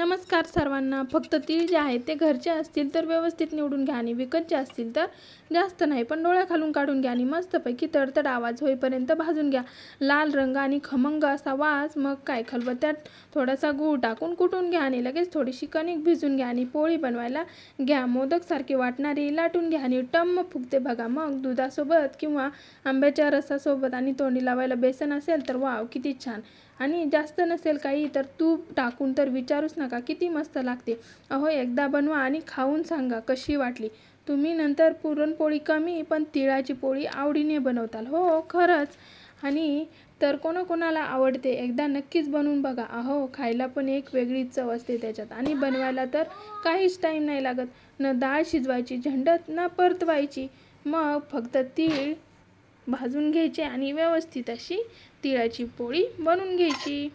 नमस्कार सर्वांना. फक्त तीळ जे आहेत ते घरचे असतील तर व्यवस्थित निवडून घ्या आणि विकतचे असतील तर जास्त नाही पण डोळ्याखालून काढून घ्या आणि मस्तपैकी तडतड आवाज होईपर्यंत भाजून घ्या. लाल रंग आणि खमंग असा वास. मग काय, खलबत्त्यात थोडासा गूळ टाकून कुटून घ्या आणि लगेच थोडीशी कणिक भिजून घ्या आणि पोळी बनवायला घ्या. मोदकसारखी वाटणारी लाटून घ्या आणि टम्म फुगते बघा. मग दुधासोबत किंवा आंब्याच्या रसासोबत आणि तोंडी लावायला बेसन असेल तर वाव किती छान. आणि जास्त नसेल काही तर तूप टाकून तर विचारूच नका, किती मस्त लागते. अहो, एकदा बनवा आणि खाऊन सांगा कशी वाटली. तुम्ही नंतर पुरणपोळी कमी पण तिळाची पोळी आवडीने बनवताल. हो खरंच. आणि तर कोणाकोणाला आवडते एकदा नक्कीच बनवून बघा. अहो, खायला पण एक वेगळीच चव असते त्याच्यात आणि बनवायला तर काहीच टाईम नाही लागत. न डाळ शिजवायची झंझट ना परतवायची. मग फक्त तीळ भाजून घ्यायचे आणि व्यवस्थित अशी तिळाची पोळी बनवून घ्यायची.